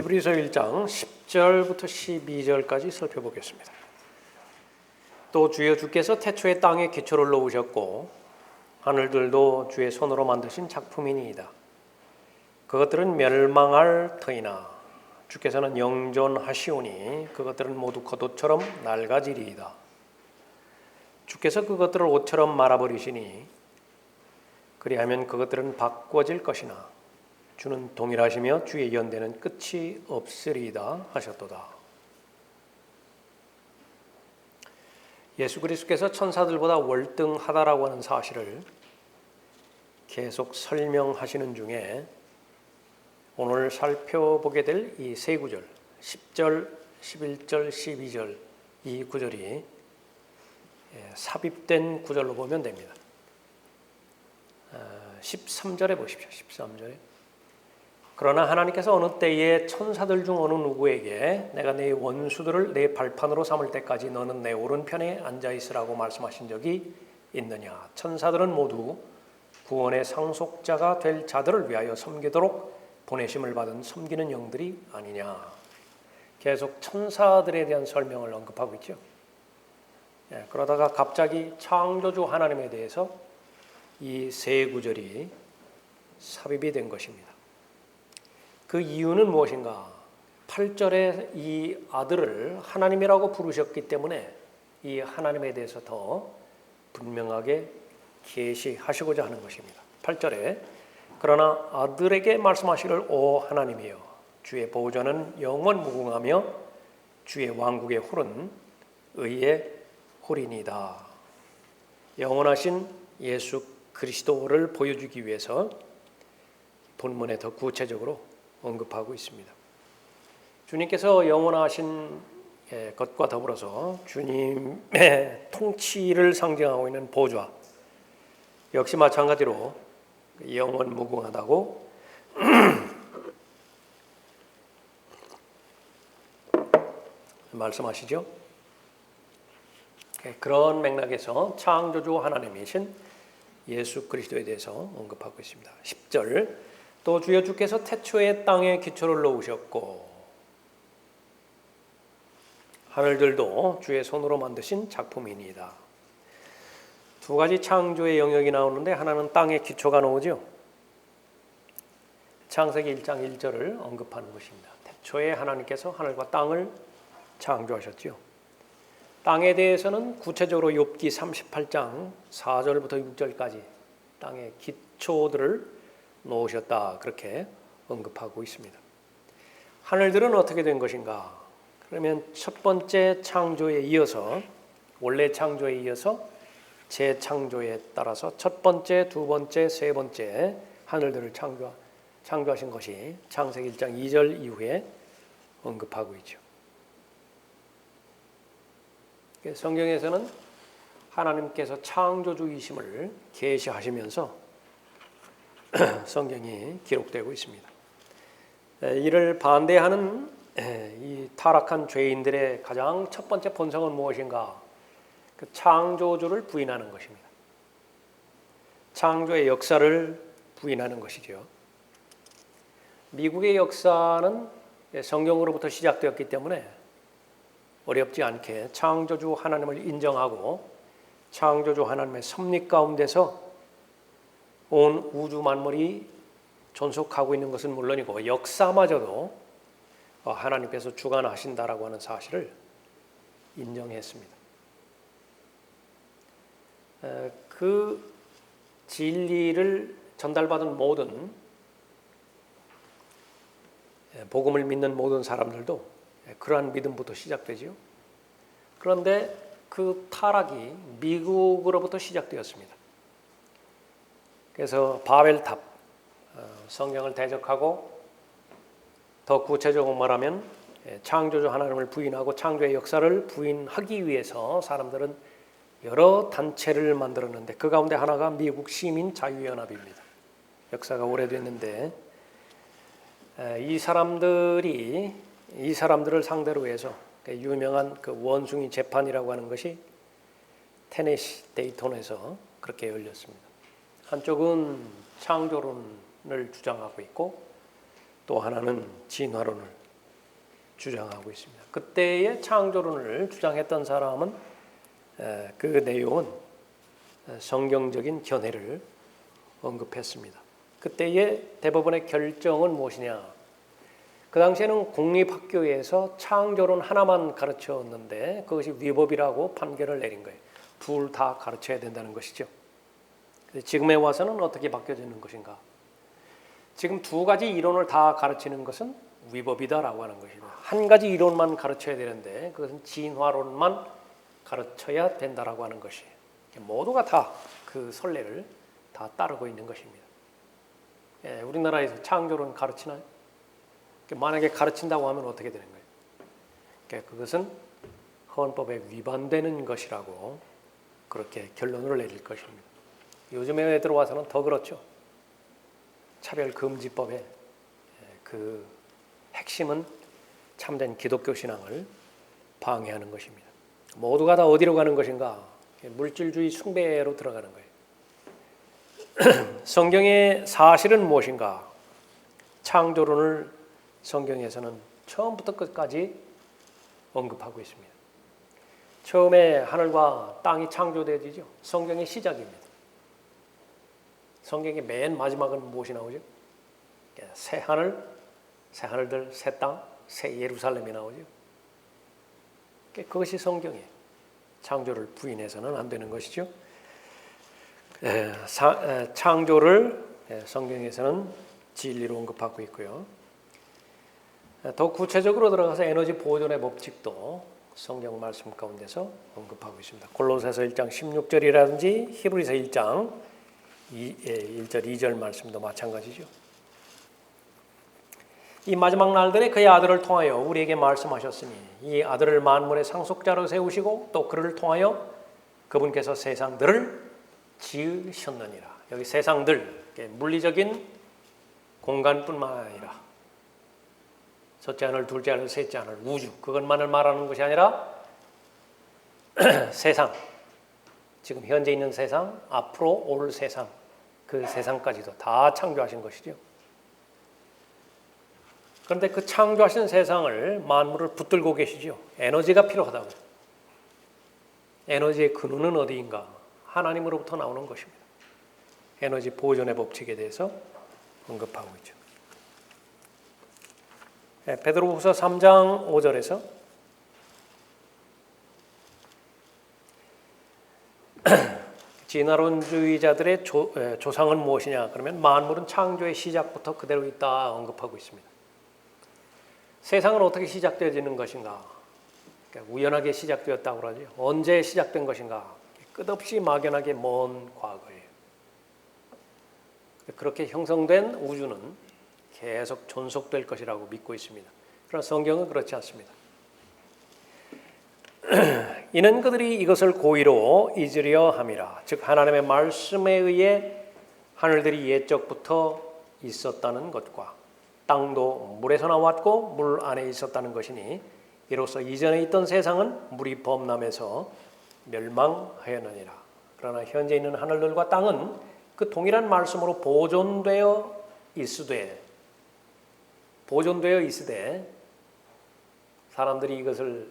히브리서 1장 10절부터 12절까지 살펴보겠습니다. 또 주여 주께서 태초에 땅에 기초를 놓으셨고 하늘들도 주의 손으로 만드신 작품이니이다. 그것들은 멸망할 터이나 주께서는 영존하시오니 그것들은 모두 겉옷처럼 낡아지리이다. 주께서 그것들을 옷처럼 말아버리시니 그리하면 그것들은 바꿔질 것이나 주는 동일하시며 주의 연대는 끝이 없으리이다 하셨도다. 예수 그리스도께서 천사들보다 월등하다라고 하는 사실을 계속 설명하시는 중에 오늘 살펴보게 될 이 세 구절 10절, 11절, 12절 이 구절이 삽입된 구절로 보면 됩니다. 13절에 보십시오. 13절에 그러나 하나님께서 어느 때에 천사들 중 어느 누구에게 내가 네 원수들을 내 발판으로 삼을 때까지 너는 내 오른편에 앉아있으라고 말씀하신 적이 있느냐. 천사들은 모두 구원의 상속자가 될 자들을 위하여 섬기도록 보내심을 받은 섬기는 영들이 아니냐. 계속 천사들에 대한 설명을 언급하고 있죠. 그러다가 갑자기 창조주 하나님에 대해서 이 세 구절이 삽입이 된 것입니다. 그 이유는 무엇인가? 8절에 이 아들을 하나님이라고 부르셨기 때문에 이 하나님에 대해서 더 분명하게 계시하시고자 하는 것입니다. 8절에 그러나 아들에게 말씀하시기를 오 하나님이여 주의 보좌는 영원 무궁하며 주의 왕국의 홀은 의의 홀이니이다. 영원하신 예수 그리스도를 보여주기 위해서 본문에 더 구체적으로 언급하고 있습니다. 주님께서 영원하신 것과 더불어서 주님의 통치를 상징하고 있는 보좌 역시 마찬가지로 영원 무궁하다고 말씀하시죠. 그런 맥락에서 창조주 하나님이신 예수 그리스도에 대해서 언급하고 있습니다. 10절 또 주여 주께서 태초에 땅에 기초를 놓으셨고 하늘들도 주의 손으로 만드신 작품이니이다. 두 가지 창조의 영역이 나오는데 하나는 땅에 기초가 나오죠. 창세기 1장 1절을 언급하는 것입니다. 태초에 하나님께서 하늘과 땅을 창조하셨죠. 땅에 대해서는 구체적으로 욥기 38장 4절부터 6절까지 땅의 기초들을 놓으셨다 그렇게 언급하고 있습니다. 하늘들은 어떻게 된 것인가? 그러면 첫 번째 창조에 이어서 원래 창조에 이어서 재창조에 따라서 첫 번째, 두 번째, 세 번째 하늘들을 창조하신 것이 창세기 1장 2절 이후에 언급하고 있죠. 성경에서는 하나님께서 창조주이심을 계시하시면서 성경이 기록되고 있습니다. 이를 반대하는 이 타락한 죄인들의 가장 첫 번째 본성은 무엇인가? 그 창조주를 부인하는 것입니다. 창조의 역사를 부인하는 것이죠. 미국의 역사는 성경으로부터 시작되었기 때문에 어렵지 않게 창조주 하나님을 인정하고 창조주 하나님의 섭리 가운데서 온 우주 만물이 존속하고 있는 것은 물론이고 역사마저도 하나님께서 주관하신다라고 하는 사실을 인정했습니다. 그 진리를 전달받은 모든 복음을 믿는 모든 사람들도 그러한 믿음부터 시작되지요. 그런데 그 타락이 미국으로부터 시작되었습니다. 그래서 바벨탑, 성경을 대적하고 더 구체적으로 말하면 창조주 하나님을 부인하고 창조의 역사를 부인하기 위해서 사람들은 여러 단체를 만들었는데 그 가운데 하나가 미국 시민 자유연합입니다. 역사가 오래됐는데 이 사람들을 상대로 해서 유명한 그 원숭이 재판이라고 하는 것이 테네시 데이톤에서 그렇게 열렸습니다. 한쪽은 창조론을 주장하고 있고 또 하나는 진화론을 주장하고 있습니다. 그때의 창조론을 주장했던 사람은 그 내용은 성경적인 견해를 언급했습니다. 그때의 대법원의 결정은 무엇이냐? 그 당시에는 공립학교에서 창조론 하나만 가르쳤는데 그것이 위법이라고 판결을 내린 거예요. 둘 다 가르쳐야 된다는 것이죠. 지금에 와서는 어떻게 바뀌어지는 것인가? 지금 두 가지 이론을 다 가르치는 것은 위법이다라고 하는 것입니다. 한 가지 이론만 가르쳐야 되는데 그것은 진화론만 가르쳐야 된다라고 하는 것이에요. 모두가 다 그 선례를 다 따르고 있는 것입니다. 우리나라에서 창조론 가르치나요? 만약에 가르친다고 하면 어떻게 되는 거예요? 그것은 헌법에 위반되는 것이라고 그렇게 결론을 내릴 것입니다. 요즘에 들어와서는 더 그렇죠. 차별금지법의 그 핵심은 참된 기독교 신앙을 방해하는 것입니다. 모두가 다 어디로 가는 것인가? 물질주의 숭배로 들어가는 거예요. 성경의 사실은 무엇인가? 창조론을 성경에서는 처음부터 끝까지 언급하고 있습니다. 처음에 하늘과 땅이 창조되어지죠. 성경의 시작입니다. 성경의 맨 마지막은 무엇이 나오죠? 새 하늘, 새 하늘들, 새 땅, 새 예루살렘이 나오죠. 그것이 성경이에요. 창조를 부인해서는 안 되는 것이죠. 창조를 성경에서는 진리로 언급하고 있고요. 더 구체적으로 들어가서 에너지 보존의 법칙도 성경 말씀 가운데서 언급하고 있습니다. 골로새서 1장 16절이라든지 히브리서 1장 1절 2절 말씀도 마찬가지죠. 이 마지막 날들에 그의 아들을 통하여 우리에게 말씀하셨으니 이 아들을 만물의 상속자로 세우시고 또 그를 통하여 그분께서 세상들을 지으셨느니라. 여기 세상들, 물리적인 공간뿐만 아니라 첫째 하늘, 둘째 하늘, 셋째 하늘, 우주 그것만을 말하는 것이 아니라 세상, 지금 현재 있는 세상, 앞으로 올 세상, 그 세상까지도 다 창조하신 것이죠. 그런데 그 창조하신 세상을 만물을 붙들고 계시죠. 에너지가 필요하다고. 에너지의 근원은 어디인가? 하나님으로부터 나오는 것입니다. 에너지 보존의 법칙에 대해서 언급하고 있죠. 베드로후서 3장 5절에서 진화론주의자들의 조상은 무엇이냐? 그러면 만물은 창조의 시작부터 그대로 있다 언급하고 있습니다. 세상은 어떻게 시작되어지는 것인가? 그러니까 우연하게 시작되었다고 그러죠. 언제 시작된 것인가? 끝없이 막연하게 먼 과거예요. 그렇게 형성된 우주는 계속 존속될 것이라고 믿고 있습니다. 그러나 성경은 그렇지 않습니다. 이는 그들이 이것을 고의로 잊으려 함이라. 즉 하나님의 말씀에 의해 하늘들이 옛적부터 있었다는 것과 땅도 물에서 나왔고 물 안에 있었다는 것이니 이로써 이전에 있던 세상은 물이 범람해서 멸망하였느니라. 그러나 현재 있는 하늘들과 땅은 그 동일한 말씀으로 보존되어 있으되 사람들이 이것을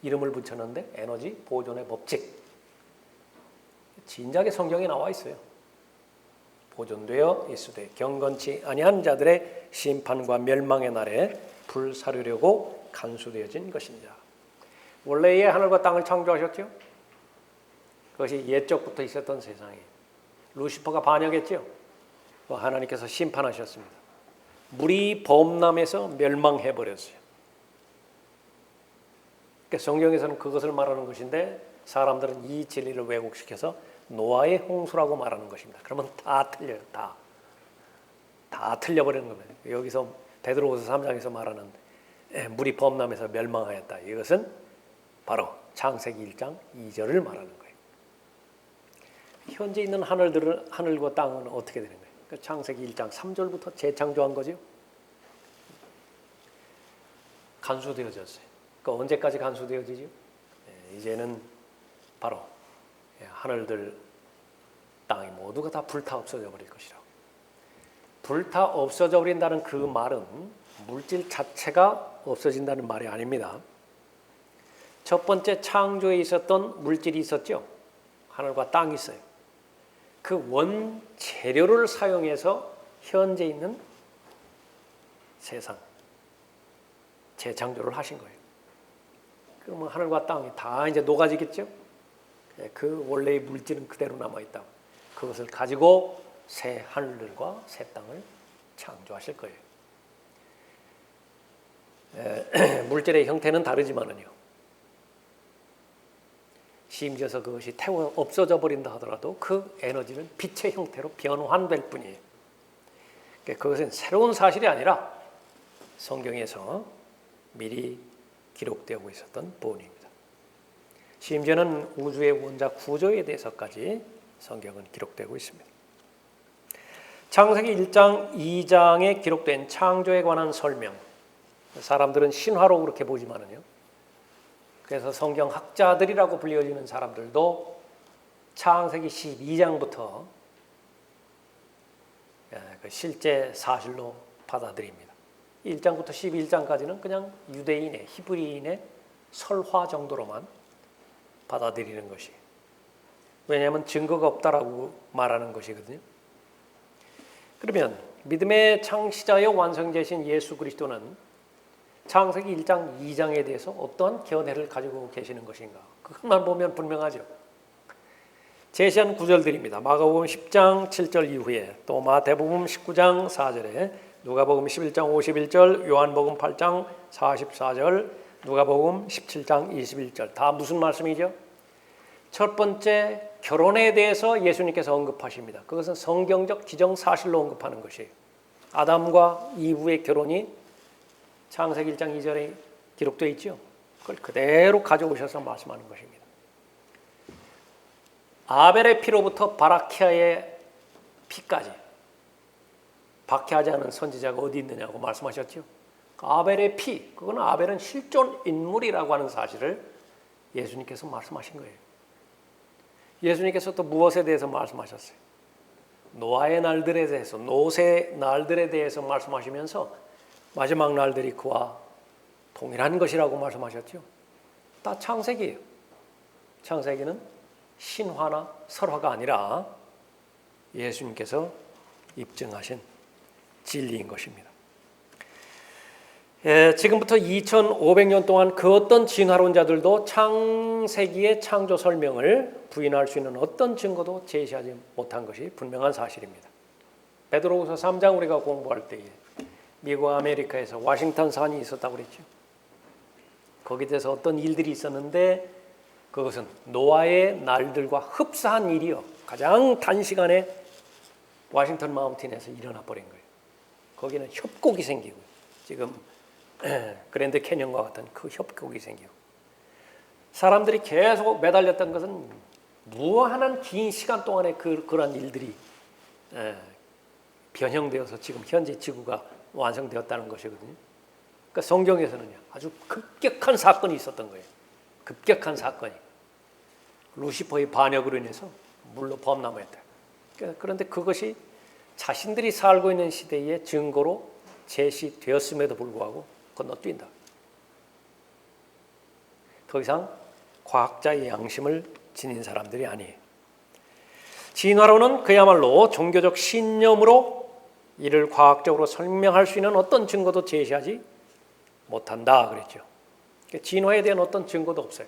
이름을 붙였는데 에너지 보존의 법칙. 진작에 성경에 나와 있어요. 보존되어 있으되 경건치 아니한 자들의 심판과 멸망의 날에 불사르려고 간수되어진 것이니라. 원래의 하늘과 땅을 창조하셨죠. 그것이 옛적부터 있었던 세상이에요. 루시퍼가 반역했죠. 하나님께서 심판하셨습니다. 물이 범람해서 멸망해버렸어요. 그러니까 성경에서는 그것을 말하는 것인데 사람들은 이 진리를 왜곡시켜서 노아의 홍수라고 말하는 것입니다. 그러면 다 틀려요. 다 틀려버리는 겁니다. 여기서 베드로후서 3장에서 말하는 물이 범람해서 멸망하였다. 이것은 바로 창세기 1장 2절을 말하는 거예요. 현재 있는 하늘과 땅은 어떻게 되는 거예요? 그러니까 창세기 1장 3절부터 재창조한 거죠. 간수되어졌어요. 그러니까 언제까지 간수되어지죠? 이제는 바로 하늘들, 땅이 모두가 다 불타 없어져 버릴 것이라고. 불타 없어져 버린다는 그 말은 물질 자체가 없어진다는 말이 아닙니다. 첫 번째 창조에 있었던 물질이 있었죠. 하늘과 땅이 있어요. 그 원재료를 사용해서 현재 있는 세상, 재창조를 하신 거예요. 그러면 하늘과 땅이 다 이제 녹아지겠죠. 그 원래의 물질은 그대로 남아있다. 그것을 가지고 새 하늘들과 새 땅을 창조하실 거예요. 물질의 형태는 다르지만은요. 심지어서 그것이 태워 없어져 버린다 하더라도 그 에너지는 빛의 형태로 변환될 뿐이에요. 그것은 새로운 사실이 아니라 성경에서 미리 기록되고 있었던 본입니다. 심지어는 우주의 원자 구조에 대해서까지 성경은 기록되고 있습니다. 창세기 1장, 2장에 기록된 창조에 관한 설명, 사람들은 신화로 그렇게 보지만은요. 그래서 성경 학자들이라고 불려지는 사람들도 창세기 12장부터 실제 사실로 받아들입니다. 1장부터 11장까지는 그냥 유대인의, 히브리인의 설화 정도로만 받아들이는 것이. 왜냐하면 증거가 없다라고 말하는 것이거든요. 그러면 믿음의 창시자여 완성자이신 예수 그리스도는 창세기 1장, 2장에 대해서 어떠한 견해를 가지고 계시는 것인가? 그것만 보면 분명하죠. 제시한 구절들입니다. 마가복음 10장 7절 이후에, 또 마태복음 19장 4절에, 누가복음 11장 51절, 요한복음 8장 44절, 누가복음 17장 21절. 다 무슨 말씀이죠? 첫 번째, 결혼에 대해서 예수님께서 언급하십니다. 그것은 성경적 기정사실로 언급하는 것이에요. 아담과 이브의 결혼이 창세기 1장 2절에 기록되어 있죠. 그걸 그대로 가져오셔서 말씀하는 것입니다. 아벨의 피로부터 바라키아의 피까지 박해하지 않은 선지자가 어디 있느냐고 말씀하셨죠. 아벨의 피, 그건 아벨은 실존 인물이라고 하는 사실을 예수님께서 말씀하신 거예요. 예수님께서 또 무엇에 대해서 말씀하셨어요? 노아의 날들에 대해서, 노세 날들에 대해서 말씀하시면서 마지막 날들이 그와 동일한 것이라고 말씀하셨죠. 다 창세기예요. 창세기는 신화나 설화가 아니라 예수님께서 입증하신 진리인 것입니다. 지금부터 2500년 동안 그 어떤 진화론자들도 창세기의 창조 설명을 부인할 수 있는 어떤 증거도 제시하지 못한 것이 분명한 사실입니다. 베드로후서 3장 우리가 공부할 때에 미국 아메리카에서 워싱턴 산이 있었다고 그랬죠. 거기에 대해서 어떤 일들이 있었는데 그것은 노아의 날들과 흡사한 일이요. 가장 단시간에 워싱턴 마운틴에서 일어나 버린 거예요. 거기는 협곡이 생기고 지금 그랜드 캐년과 같은 그 협곡이 생기고 사람들이 계속 매달렸던 것은 무한한 긴 시간 동안에 그러한 일들이 변형되어서 지금 현재 지구가 완성되었다는 것이거든요. 그러니까 성경에서는요, 아주 급격한 사건이 있었던 거예요. 급격한 사건이. 루시퍼의 반역으로 인해서 물로 범람했다. 그런데 그것이 자신들이 살고 있는 시대의 증거로 제시되었음에도 불구하고 건너뛴다. 더 이상 과학자의 양심을 지닌 사람들이 아니에요. 진화론은 그야말로 종교적 신념으로 이를 과학적으로 설명할 수 있는 어떤 증거도 제시하지 못한다 그랬죠. 진화에 대한 어떤 증거도 없어요.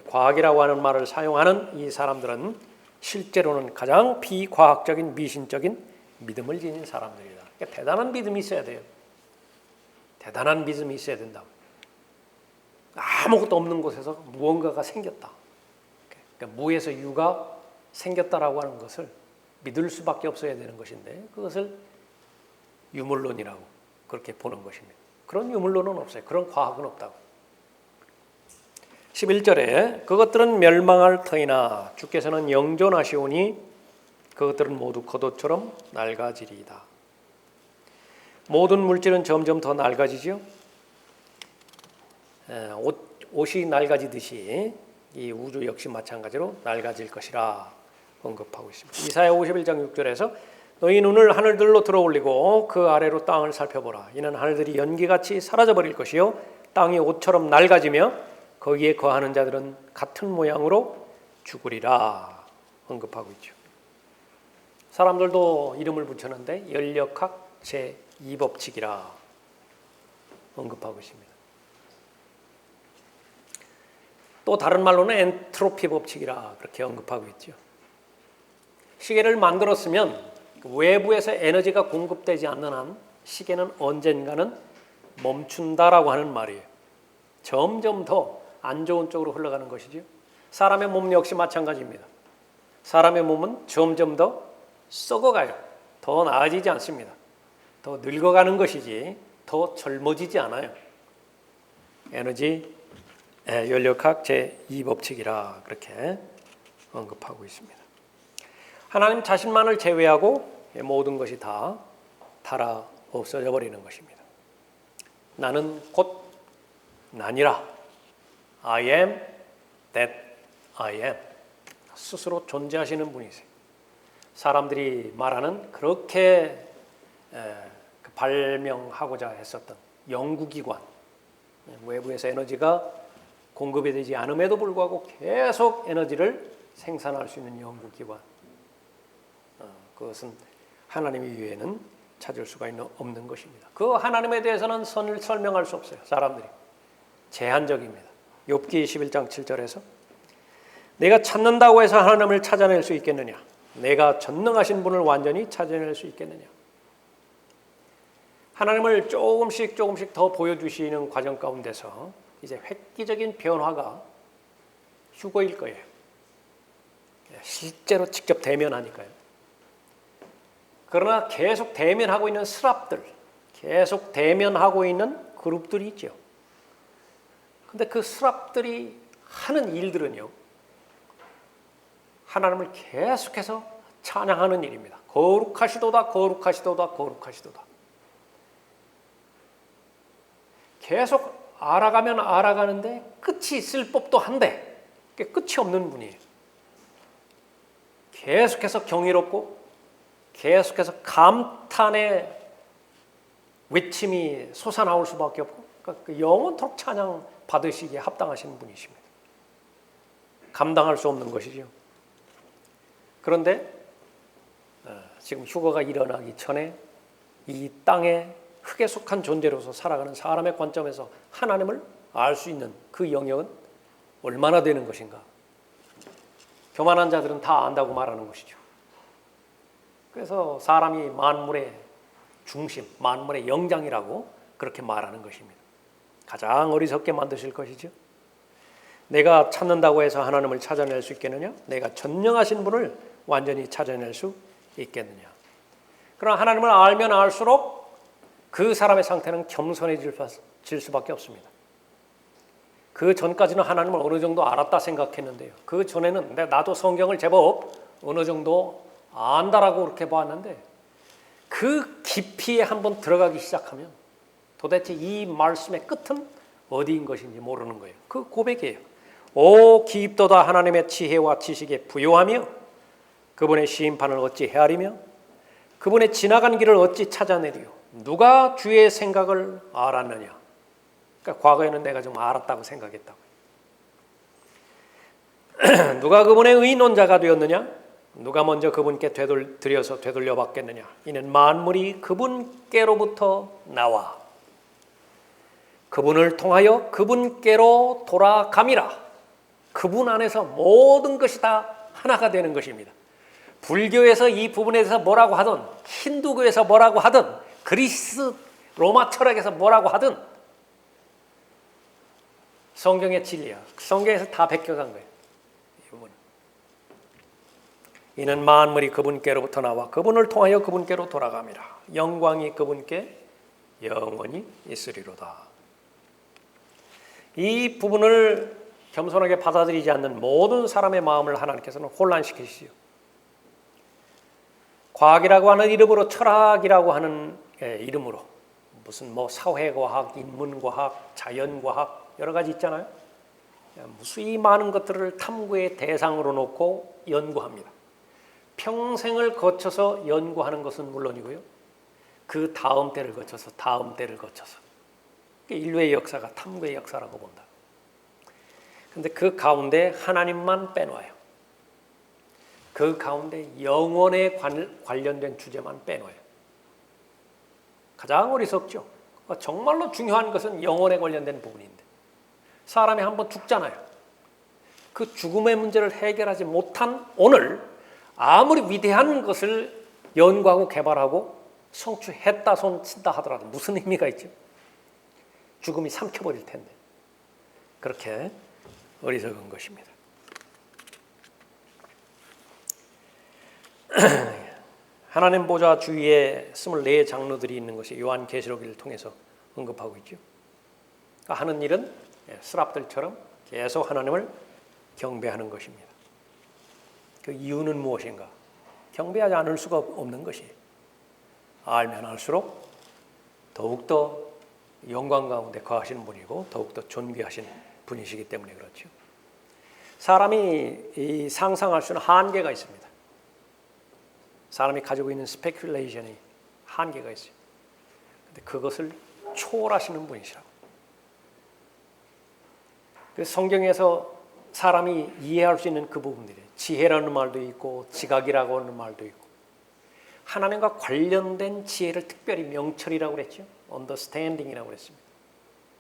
과학이라고 하는 말을 사용하는 이 사람들은 실제로는 가장 비과학적인 미신적인 믿음을 지닌 사람들이다. 그러니까 대단한 믿음이 있어야 돼요. 대단한 믿음이 있어야 된다. 아무것도 없는 곳에서 무언가가 생겼다. 그러니까 무에서 유가 생겼다라고 하는 것을 믿을 수밖에 없어야 되는 것인데 그것을 유물론이라고 그렇게 보는 것입니다. 그런 유물론은 없어요. 그런 과학은 없다고. 11절에 그것들은 멸망할 터이나 주께서는 영존하시오니 그것들은 모두 겉옷처럼 낡아지리이다. 모든 물질은 점점 더 낡아지죠. 옷이 낡아지듯이 이 우주 역시 마찬가지로 낡아질 것이라 언급하고 있습니다. 이사야 51장 6절에서 너희 눈을 하늘들로 들어올리고 그 아래로 땅을 살펴보라. 이는 하늘들이 연기같이 사라져버릴 것이요 땅이 옷처럼 낡아지며 거기에 거하는 자들은 같은 모양으로 죽으리라 언급하고 있죠. 사람들도 이름을 붙였는데 연력학 제2법칙이라 언급하고 있습니다. 또 다른 말로는 엔트로피 법칙이라 그렇게 언급하고 있죠. 시계를 만들었으면 외부에서 에너지가 공급되지 않는 한 시계는 언젠가는 멈춘다라고 하는 말이에요. 점점 더 안 좋은 쪽으로 흘러가는 것이죠. 사람의 몸 역시 마찬가지입니다. 사람의 몸은 점점 더 썩어가요. 더 나아지지 않습니다. 더 늙어가는 것이지 더 젊어지지 않아요. 에너지 연력학 제2법칙이라 그렇게 언급하고 있습니다. 하나님 자신만을 제외하고 모든 것이 다 닳아 없어져 버리는 것입니다. 나는 곧 나니라. I am that I am. 스스로 존재하시는 분이세요. 사람들이 말하는 그렇게 발명하고자 했었던 연구기관, 외부에서 에너지가 공급이 되지 않음에도 불구하고 계속 에너지를 생산할 수 있는 연구기관, 그것은 하나님 이외에는 찾을 수가 없는 것입니다. 그 하나님에 대해서는 설명할 수 없어요. 사람들이 제한적입니다. 욥기 21장 7절에서 내가 찾는다고 해서 하나님을 찾아낼 수 있겠느냐? 내가 전능하신 분을 완전히 찾아낼 수 있겠느냐? 하나님을 조금씩 더 보여주시는 과정 가운데서 이제 획기적인 변화가 휴거일 거예요. 실제로 직접 대면하니까요. 그러나 계속 대면하고 있는 스랍들, 계속 대면하고 있는 그룹들이 있죠. 근데 그 스랍들이 하는 일들은요, 하나님을 계속해서 찬양하는 일입니다. 거룩하시도다, 거룩하시도다, 거룩하시도다. 계속 알아가면 알아가는데 끝이 있을 법도 한데 끝이 없는 분이에요. 계속해서 경이롭고 계속해서 감탄의 외침이 솟아나올 수밖에 없고 그 영원토록 찬양 받으시기에 합당하신 분이십니다. 감당할 수 없는 것이죠. 그런데 지금 휴거가 일어나기 전에 이 땅에 흙에 속한 존재로서 살아가는 사람의 관점에서 하나님을 알 수 있는 그 영역은 얼마나 되는 것인가. 교만한 자들은 다 안다고 말하는 것이죠. 그래서 사람이 만물의 중심, 만물의 영장이라고 그렇게 말하는 것입니다. 가장 어리석게 만드실 것이죠. 내가 찾는다고 해서 하나님을 찾아낼 수 있겠느냐? 내가 전능하신 분을 완전히 찾아낼 수 있겠느냐? 그러나 하나님을 알면 알수록 그 사람의 상태는 겸손해질 수밖에 없습니다. 그 전까지는 하나님을 어느 정도 알았다 생각했는데요. 그 전에는 나도 성경을 제법 어느 정도 안다라고 그렇게 봤는데 그 깊이에 한번 들어가기 시작하면 도대체 이 말씀의 끝은 어디인 것인지 모르는 거예요. 그 고백이에요. 오 기입도다 하나님의 지혜와 지식에 부요하며 그분의 심판을 어찌 헤아리며 그분의 지나간 길을 어찌 찾아내리요. 누가 주의 생각을 알았느냐. 그러니까 과거에는 내가 좀 알았다고 생각했다고. 누가 그분의 의논자가 되었느냐. 누가 먼저 그분께 들여서 되돌려받겠느냐. 이는 만물이 그분께로부터 나와 그분을 통하여 그분께로 돌아감이라. 그분 안에서 모든 것이 다 하나가 되는 것입니다. 불교에서 이 부분에 대해서 뭐라고 하든, 힌두교에서 뭐라고 하든, 그리스 로마 철학에서 뭐라고 하든 성경의 진리야. 성경에서 다 베껴간 거예요. 이 부분은. 이는 만물이 그분께로부터 나와 그분을 통하여 그분께로 돌아갑니다. 영광이 그분께 영원히 있으리로다. 이 부분을 겸손하게 받아들이지 않는 모든 사람의 마음을 하나님께서는 혼란시키시죠. 과학이라고 하는 이름으로, 철학이라고 하는 이름으로 무슨 사회과학, 인문과학, 자연과학 여러 가지 있잖아요. 무수히 많은 것들을 탐구의 대상으로 놓고 연구합니다. 평생을 거쳐서 연구하는 것은 물론이고요. 그 다음 때를 거쳐서 인류의 역사가 탐구의 역사라고 본다. 그런데 그 가운데 하나님만 빼놓아요. 그 가운데 영혼에 관련된 주제만 빼놓아요. 가장 어리석죠. 정말로 중요한 것은 영혼에 관련된 부분인데 사람이 한번 죽잖아요. 그 죽음의 문제를 해결하지 못한 오늘 아무리 위대한 것을 연구하고 개발하고 성취했다 손 친다 하더라도 무슨 의미가 있죠? 죽음이 삼켜버릴 텐데. 그렇게 어리석은 것입니다. 하나님 보좌 주위에 24장로들이 있는 것이 요한계시록을 통해서 언급하고 있죠. 그러니까 하는 일은 스랍들처럼 계속 하나님을 경배하는 것입니다. 그 이유는 무엇인가? 경배하지 않을 수가 없는 것이에요. 알면 알수록 더욱더 영광 가운데 거하시는 분이고 더욱더 존귀하신 분이시기 때문에 그렇죠. 사람이 상상할 수는 한계가 있습니다. 사람이 가지고 있는 스페큘레이션이 한계가 있어요. 근데 그것을 초월하시는 분이시라고. 그래서 성경에서 사람이 이해할 수 있는 그 부분들이 지혜라는 말도 있고 지각이라고 하는 말도 있고 하나님과 관련된 지혜를 특별히 명철이라고 그랬죠. understanding이라고 그랬습니다.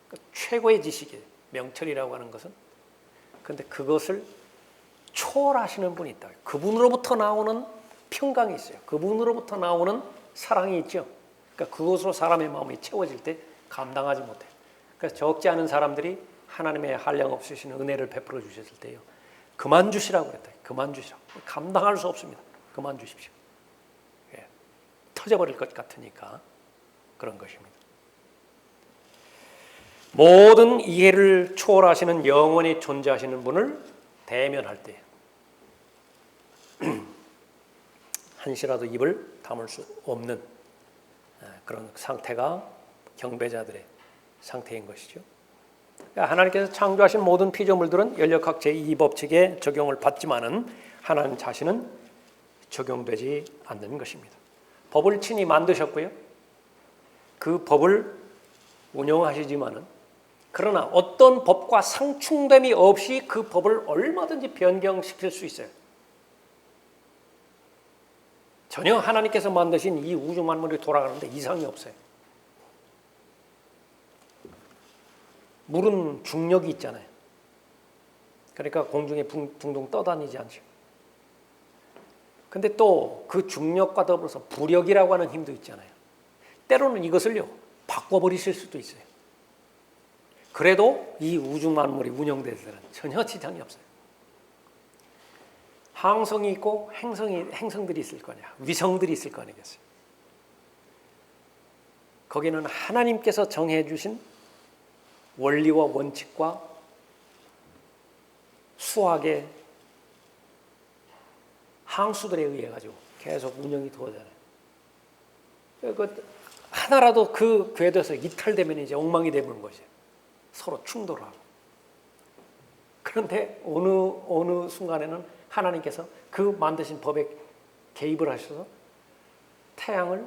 그러니까 최고의 지식이에요. 명철이라고 하는 것은. 그런데 그것을 초월하시는 분이 있다. 그분으로부터 나오는 평강이 있어요. 그분으로부터 나오는 사랑이 있죠. 그러니까 그것으로 사람의 마음이 채워질 때 감당하지 못해요. 그래서 적지 않은 사람들이 하나님의 한량 없으신 은혜를 베풀어 주셨을 때요. 그만 주시라고 그랬다. 그만 주시라고. 감당할 수 없습니다. 그만 주십시오. 예. 터져버릴 것 같으니까 그런 것입니다. 모든 이해를 초월하시는 영원히 존재하시는 분을 대면할 때 한시라도 입을 다물 수 없는 그런 상태가 경배자들의 상태인 것이죠. 하나님께서 창조하신 모든 피조물들은 연력학 제2법칙에 적용을 받지만은 하나님 자신은 적용되지 않는 것입니다. 법을 친히 만드셨고요. 그 법을 운영하시지만은 그러나 어떤 법과 상충됨이 없이 그 법을 얼마든지 변경시킬 수 있어요. 전혀 하나님께서 만드신 이 우주 만물이 돌아가는데 이상이 없어요. 물은 중력이 있잖아요. 그러니까 공중에 둥둥 떠다니지 않죠. 근데 또 그 중력과 더불어서 부력이라고 하는 힘도 있잖아요. 때로는 이것을요 바꿔버리실 수도 있어요. 그래도 이 우주 만물이 운영될 때는 전혀 지장이 없어요. 항성이 있고 행성들이 있을 거냐, 위성들이 있을 거 아니겠어요. 거기는 하나님께서 정해주신 원리와 원칙과 수학의 항수들에 의해 가지고 계속 운영이 되어잖아요. 그 하나라도 그 궤도에서 이탈되면 이제 엉망이 되는 것이에요. 서로 충돌하고. 그런데 어느 순간에는 하나님께서 그 만드신 법에 개입을 하셔서 태양을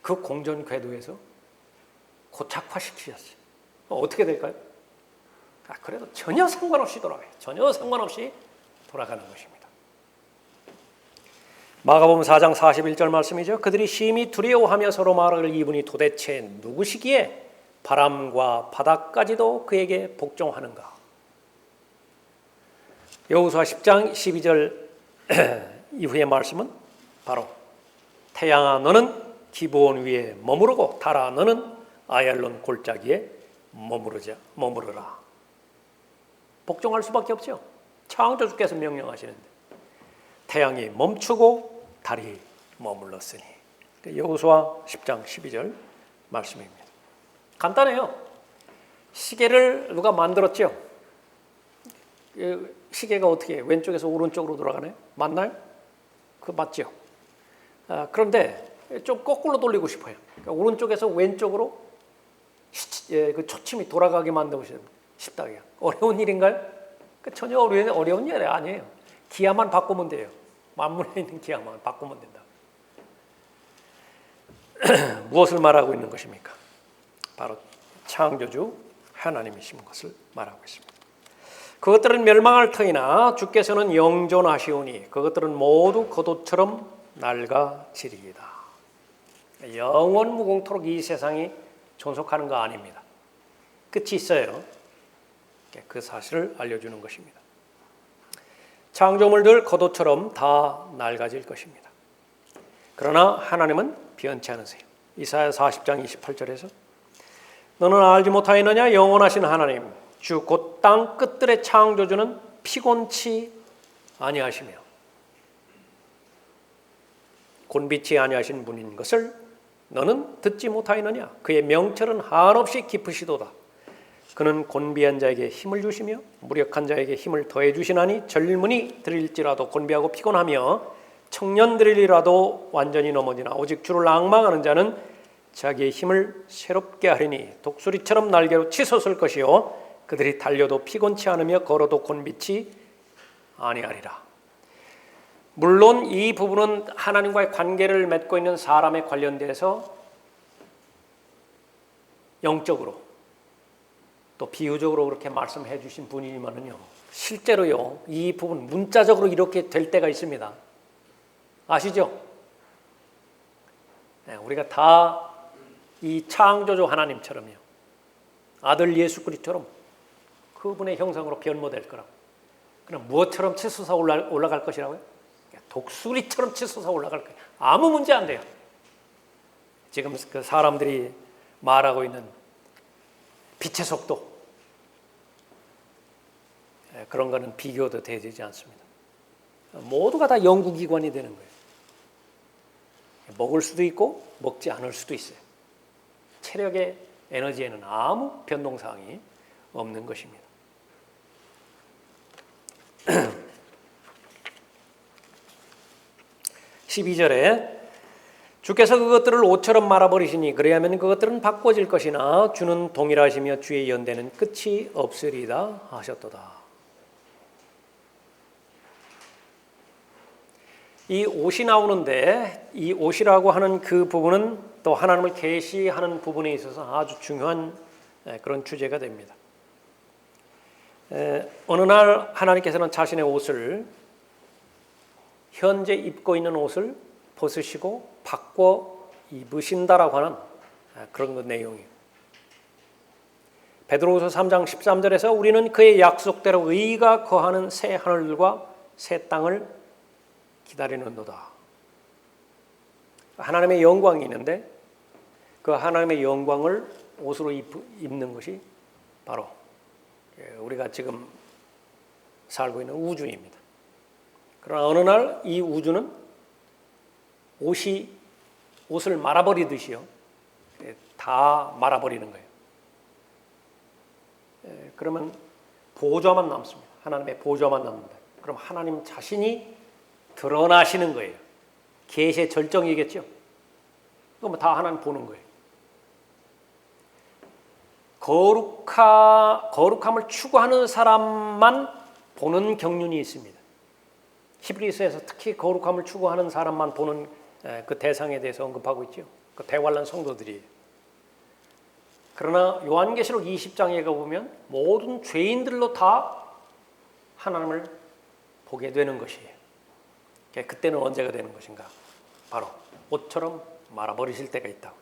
그 공전 궤도에서 고착화시키셨어요. 어떻게 될까요? 그래도 전혀 상관없이 돌아가요. 전혀 상관없이 돌아가는 것입니다. 마가복음 4장 41절 말씀이죠. 그들이 심히 두려워하며 서로 말하기를 이분이 도대체 누구시기에 바람과 바다까지도 그에게 복종하는가. 여호수아 10장 12절 이후의 말씀은 바로 태양아 너는 기브온 위에 머무르고 달아 너는 아얄론 골짜기에 머무르라. 복종할 수밖에 없죠. 창조주께서 명령하시는데 태양이 멈추고 달이 머물렀으니. 여호수아 10장 12절 말씀입니다. 간단해요. 시계를 누가 만들었죠? 시계가 어떻게 왼쪽에서 오른쪽으로 돌아가나요? 맞나요? 그거 맞죠? 그런데 좀 거꾸로 돌리고 싶어요. 그러니까 오른쪽에서 왼쪽으로 그 초침이 돌아가게 만들고 싶다고요. 어려운 일인가요? 전혀 어려운 일이 아니에요. 기아만 바꾸면 돼요. 만문에 있는 기하만 바꾸면 된다. 무엇을 말하고 있는 것입니까? 바로 창조주 하나님이신 것을 말하고 있습니다. 그것들은 멸망할 터이나 주께서는 영존하시오니 그것들은 모두 겉옷처럼 낡아지리이다. 영원 무궁토록 이 세상이 존속하는 거 아닙니다. 끝이 있어요. 그 사실을 알려주는 것입니다. 창조물들 겉옷처럼 다 낡아질 것입니다. 그러나 하나님은 변치 않으세요. 이사야 40장 28절에서 너는 알지 못하였느냐 영원하신 하나님 주 곧 땅 끝들의 창조주는 피곤치 아니하시며 곤비치 아니하신 분인 것을 너는 듣지 못하였느냐 그의 명철은 한없이 깊으시도다. 그는 곤비한 자에게 힘을 주시며 무력한 자에게 힘을 더해 주시나니 젊은이 들일지라도 곤비하고 피곤하며 청년들이라도 완전히 넘어지나 오직 주를 앙망하는 자는 자기의 힘을 새롭게 하리니 독수리처럼 날개로 치솟을 것이요 그들이 달려도 피곤치 않으며 걸어도 곤비치 아니하리라. 물론 이 부분은 하나님과의 관계를 맺고 있는 사람에 관련돼서 영적으로 또 비유적으로 그렇게 말씀해 주신 분이지만은요 실제로요 이 부분 문자적으로 이렇게 될 때가 있습니다. 아시죠? 네, 우리가 다 이 창조주 하나님처럼요 아들 예수 그리스도처럼 그분의 형상으로 변모될 거라고. 그럼 무엇처럼 치솟아 올라갈 것이라고요? 독수리처럼 치솟아 올라갈 거예요. 아무 문제 안 돼요. 지금 그 사람들이 말하고 있는 빛의 속도 그런 거는 비교도 되지 않습니다. 모두가 다 연구기관이 되는 거예요. 먹을 수도 있고 먹지 않을 수도 있어요. 체력의 에너지에는 아무 변동사항이 없는 것입니다. 12절에 주께서 그것들을 옷처럼 말아버리시니 그리하면 그것들은 바꿔질 것이나 주는 동일하시며 주의 연대는 끝이 없으리다 하셨도다. 이 옷이 나오는데 이 옷이라고 하는 그 부분은 또 하나님을 계시하는 부분에 있어서 아주 중요한 그런 주제가 됩니다. 어느 날 하나님께서는 자신의 옷을 현재 입고 있는 옷을 벗으시고 바꿔 입으신다라고 하는 그런 것 내용이에요. 베드로후서 3장 13절에서 우리는 그의 약속대로 의가 거하는 새 하늘과 새 땅을 기다리는도다. 하나님의 영광이 있는데 그 하나님의 영광을 옷으로 입는 것이 바로 우리가 지금 살고 있는 우주입니다. 그러나 어느 날 이 우주는 옷을 말아버리듯이요 다 말아버리는 거예요. 그러면 보좌만 남습니다. 하나님의 보좌만 남는다. 그럼 하나님 자신이 드러나시는 거예요. 계시의 절정이겠죠. 그럼 다 하나님 보는 거예요. 거룩함을 추구하는 사람만 보는 경륜이 있습니다. 히브리서에서 특히 거룩함을 추구하는 사람만 보는 그 대상에 대해서 언급하고 있죠. 그 대환란 성도들이. 그러나 요한계시록 20장에 가보면 모든 죄인들로 다 하나님을 보게 되는 것이에요. 그때는 언제가 되는 것인가? 바로 옷처럼 말아버리실 때가 있다.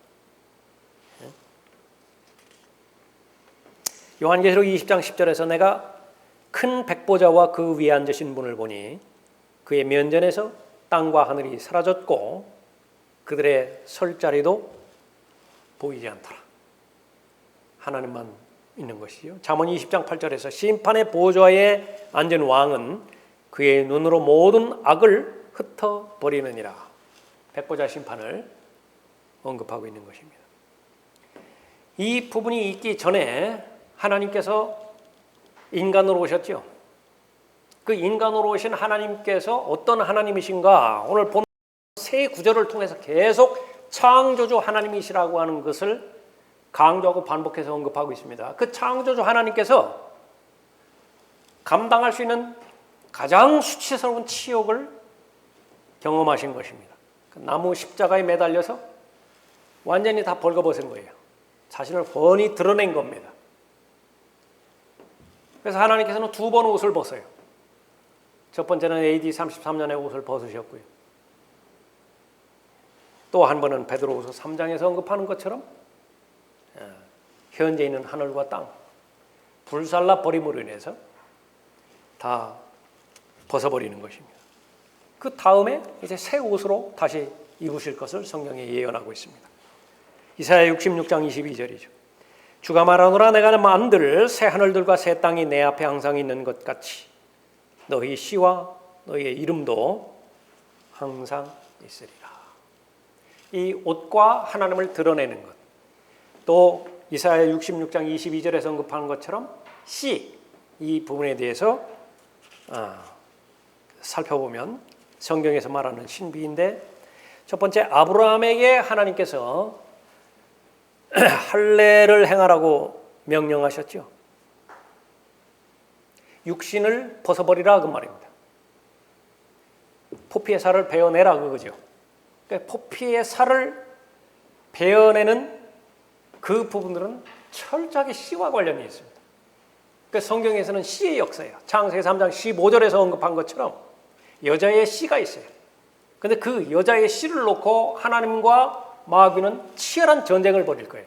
요한계시록 20장 10절에서 내가 큰 백보자와 그 위에 앉으신 분을 보니 그의 면전에서 땅과 하늘이 사라졌고 그들의 설 자리도 보이지 않더라. 하나님만 있는 것이요. 잠언 20장 8절에서 심판의 보좌에 앉은 왕은 그의 눈으로 모든 악을 흩어버리느니라. 백보자 심판을 언급하고 있는 것입니다. 이 부분이 있기 전에 하나님께서 인간으로 오셨죠. 그 인간으로 오신 하나님께서 어떤 하나님이신가 오늘 본 세 구절을 통해서 계속 창조주 하나님이시라고 하는 것을 강조하고 반복해서 언급하고 있습니다. 그 창조주 하나님께서 감당할 수 있는 가장 수치스러운 치욕을 경험하신 것입니다. 나무 십자가에 매달려서 완전히 다 벌거벗은 거예요. 자신을 훤히 드러낸 겁니다. 그래서 하나님께서는 두 번 옷을 벗어요. 첫 번째는 AD 33년에 옷을 벗으셨고요. 또 한 번은 베드로후서 3장에서 언급하는 것처럼 현재 있는 하늘과 땅, 불살라 버림으로 인해서 다 벗어버리는 것입니다. 그 다음에 이제 새 옷으로 다시 입으실 것을 성경에 예언하고 있습니다. 이사야 66장 22절이죠. 주가 말하노라 내가 만들 새 하늘들과 새 땅이 내 앞에 항상 있는 것 같이 너희 시와 너희의 이름도 항상 있으리라. 이 옷과 하나님을 드러내는 것, 또 이사야 66장 22절에서 언급하는 것처럼 씨, 이 부분에 대해서 살펴보면 성경에서 말하는 신비인데, 첫 번째 아브라함에게 하나님께서 할례를 행하라고 명령하셨죠. 육신을 벗어버리라 그 말입니다. 포피의 살을 베어내라 그거죠. 그러니까 포피의 살을 베어내는 그 부분들은 철저하게 씨와 관련이 있습니다. 그러니까 성경에서는 씨의 역사예요. 창세기 3장 15절에서 언급한 것처럼 여자의 씨가 있어요. 그런데 그 여자의 씨를 놓고 하나님과 마귀는 치열한 전쟁을 벌일 거예요.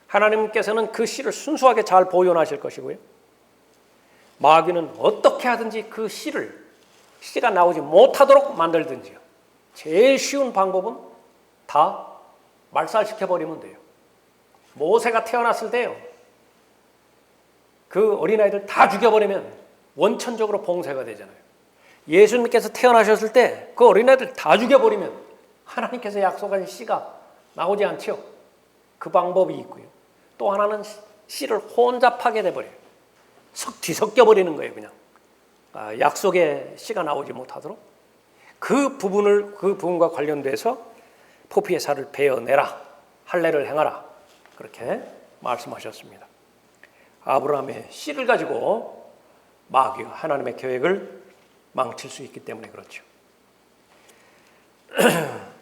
하나님께서는 그 씨를 순수하게 잘 보존하실 것이고요. 마귀는 어떻게 하든지 그 씨가 나오지 못하도록 만들든지요. 제일 쉬운 방법은 다 말살시켜버리면 돼요. 모세가 태어났을 때요, 그 어린아이들 다 죽여버리면 원천적으로 봉쇄가 되잖아요. 예수님께서 태어나셨을 때 그 어린아이들 다 죽여버리면 하나님께서 약속한 씨가 나오지 않죠. 그 방법이 있고요. 또 하나는 씨를 혼잡하게 돼버려요. 뒤섞여버리는 거예요. 그냥 약속의 씨가 나오지 못하도록 그 부분과 관련돼서 포피의 살을 베어내라, 할례를 행하라, 그렇게 말씀하셨습니다. 아브라함의 씨를 가지고 마귀가 하나님의 계획을 망칠 수 있기 때문에 그렇죠.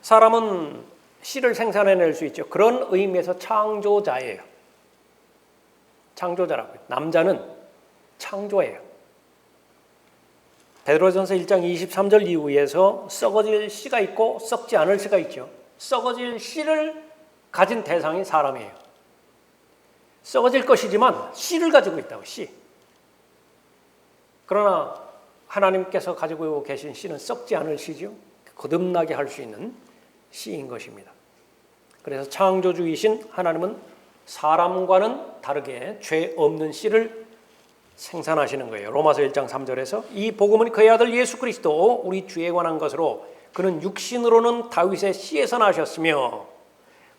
사람은 씨를 생산해낼 수 있죠. 그런 의미에서 창조자예요. 창조자라고요. 남자는 창조예요. 베드로전서 1장 23절 이후에서 썩어질 씨가 있고 썩지 않을 씨가 있죠. 썩어질 씨를 가진 대상이 사람이에요. 썩어질 것이지만 씨를 가지고 있다고, 씨. 그러나 하나님께서 가지고 계신 씨는 썩지 않을 씨죠. 거듭나게 할 수 있는 씨인 것입니다. 그래서 창조주이신 하나님은 사람과는 다르게 죄 없는 씨를 생산하시는 거예요. 로마서 1장 3절에서 이 복음은 그의 아들 예수 그리스도 우리 주에 관한 것으로 그는 육신으로는 다윗의 씨에서 나셨으며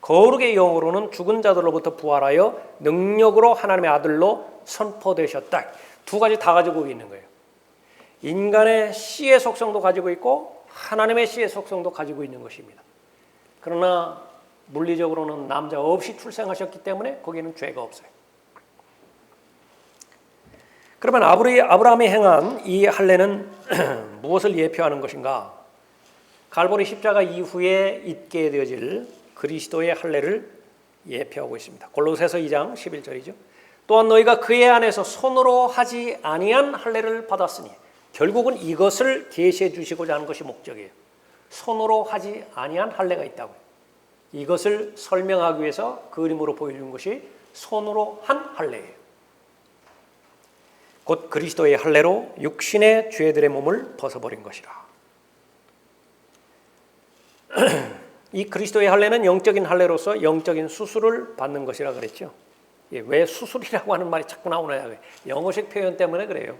거룩의 영으로는 죽은 자들로부터 부활하여 능력으로 하나님의 아들로 선포되셨다. 두 가지 다 가지고 있는 거예요. 인간의 씨의 속성도 가지고 있고 하나님의 씨의 속성도 가지고 있는 것입니다. 그러나 물리적으로는 남자 없이 출생하셨기 때문에 거기에는 죄가 없어요. 그러면 아브라함이 행한 이 할례는 무엇을 예표하는 것인가? 갈보리 십자가 이후에 있게 되어질 그리스도의 할례를 예표하고 있습니다. 골로새서 2장 11절이죠. 또한 너희가 그의 안에서 손으로 하지 아니한 할례를 받았으니, 결국은 이것을 계시해 주시고자 하는 것이 목적이에요. 손으로 하지 아니한 할례가 있다고요. 이것을 설명하기 위해서 그림으로 보여준 것이 손으로 한 할례예요. 곧 그리스도의 할례로 육신의 죄들의 몸을 벗어버린 것이라. 이 그리스도의 할례는 영적인 할례로서 영적인 수술을 받는 것이라 그랬죠. 왜 수술이라고 하는 말이 자꾸 나오나요? 영어식 표현 때문에 그래요.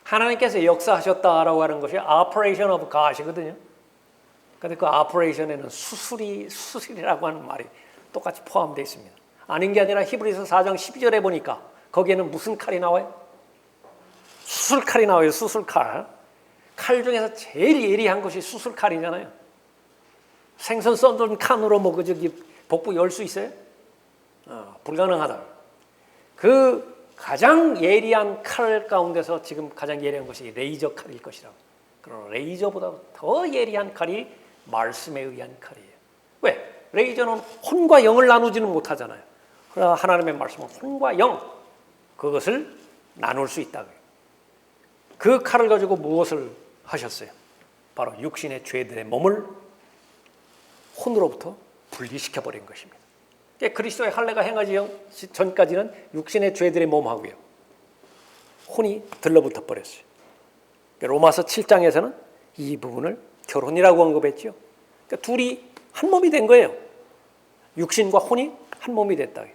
하나님께서 역사하셨다라고 하는 것이 operation of God이거든요. 그런데 그 operation에는 수술이라고 하는 말이 똑같이 포함되어 있습니다. 아닌 게 아니라 히브리서 4장 12절에 보니까 거기에는 무슨 칼이 나와요? 수술칼이 나와요. 수술칼. 칼 중에서 제일 예리한 것이 수술칼이잖아요. 생선 썬던 칸으로 복부 열 수 있어요? 불가능하다. 그 가장 예리한 칼 가운데서 지금 가장 예리한 것이 레이저 칼일 것이라고. 그러나 레이저보다 더 예리한 칼이 말씀에 의한 칼이에요. 왜? 레이저는 혼과 영을 나누지는 못하잖아요. 그러나 하나님의 말씀은 혼과 영, 그것을 나눌 수 있다. 그 칼을 가지고 무엇을 하셨어요? 바로 육신의 죄들의 몸을 혼으로부터 분리시켜 버린 것입니다. 그리스도의 할례가 행하기 전까지는 육신의 죄들의 몸하고요, 혼이 들러붙어 버렸어요. 로마서 7장에서는 이 부분을 결혼이라고 언급했죠. 그러니까 둘이 한 몸이 된 거예요. 육신과 혼이 한 몸이 됐다.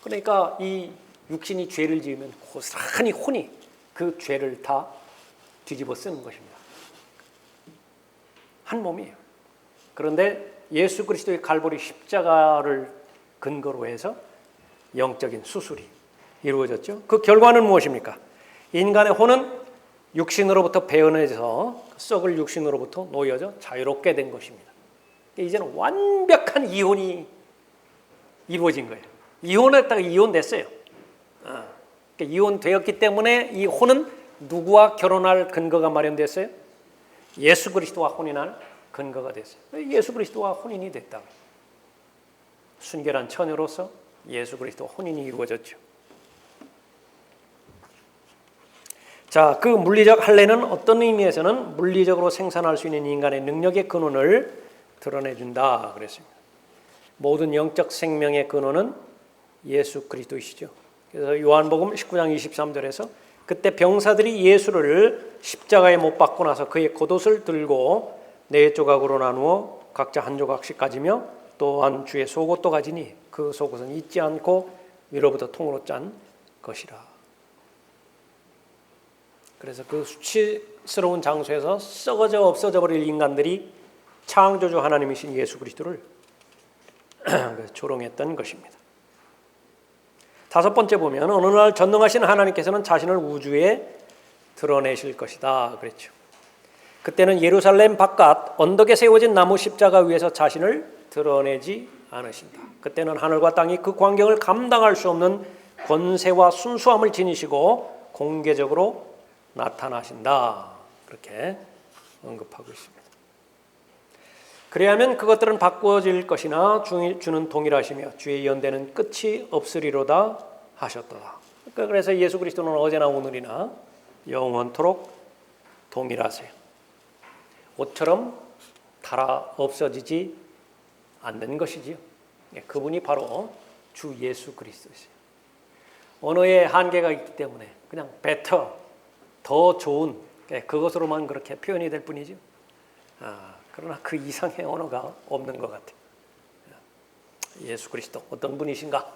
그러니까 이 육신이 죄를 지으면 고스란히 혼이 그 죄를 다 뒤집어 쓰는 것입니다. 한 몸이에요. 그런데 예수 그리스도의 갈보리 십자가를 근거로 해서 영적인 수술이 이루어졌죠. 그 결과는 무엇입니까? 인간의 혼은 육신으로부터 배어내서 썩을 육신으로부터 놓여져 자유롭게 된 것입니다. 이제는 완벽한 이혼이 이루어진 거예요. 이혼했다가 이혼됐어요. 이혼되었기 때문에 이 혼은 누구와 결혼할 근거가 마련됐어요? 예수 그리스도와 혼인할 근거가 됐어요. 예수 그리스도와 혼인이 됐다. 순결한 처녀로서 예수 그리스도와 혼인이 이루어졌죠. 자, 그 물리적 할례는 어떤 의미에서는 물리적으로 생산할 수 있는 인간의 능력의 근원을 드러내준다 그랬습니다. 모든 영적 생명의 근원은 예수 그리스도이시죠. 그래서 요한복음 19장 23절에서 그때 병사들이 예수를 십자가에 못 박고 나서 그의 겉옷을 들고 네 조각으로 나누어 각자 한 조각씩 가지며 또한 주의 속옷도 가지니 그 속옷은 잊지 않고 위로부터 통으로 짠 것이라. 그래서 그 수치스러운 장소에서 썩어져 없어져 버릴 인간들이 창조주 하나님이신 예수 그리스도를 조롱했던 것입니다. 다섯 번째 보면 어느 날 전능하신 하나님께서는 자신을 우주에 드러내실 것이다 그랬죠. 그때는 예루살렘 바깥 언덕에 세워진 나무 십자가 위에서 자신을 드러내지 않으신다. 그때는 하늘과 땅이 그 광경을 감당할 수 없는 권세와 순수함을 지니시고 공개적으로 나타나신다. 그렇게 언급하고 있습니다. 그래야면 그것들은 바꾸어질 것이나 주는 동일하시며 주의 연대는 끝이 없으리로다 하셨도다. 그래서 예수 그리스도는 어제나 오늘이나 영원토록 동일하세요. 옷처럼 달아 없어지지 않는 것이지요. 그분이 바로 주 예수 그리스도이세요. 언어의 한계가 있기 때문에 그냥 better, 더 좋은 그것으로만 그렇게 표현이 될 뿐이죠. 그러나 그 이상의 언어가 없는 것 같아요. 예수 그리스도 어떤 분이신가?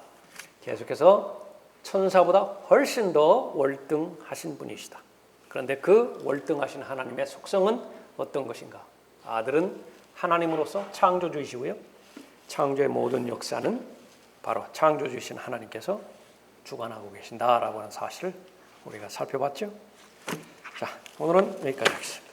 계속해서 천사보다 훨씬 더 월등하신 분이시다. 그런데 그 월등하신 하나님의 속성은 어떤 것인가? 아들은 하나님으로서 창조주이시고요. 창조의 모든 역사는 바로 창조주이신 하나님께서 주관하고 계신다라고 하는 사실을 우리가 살펴봤죠. 자, 오늘은 여기까지 하겠습니다.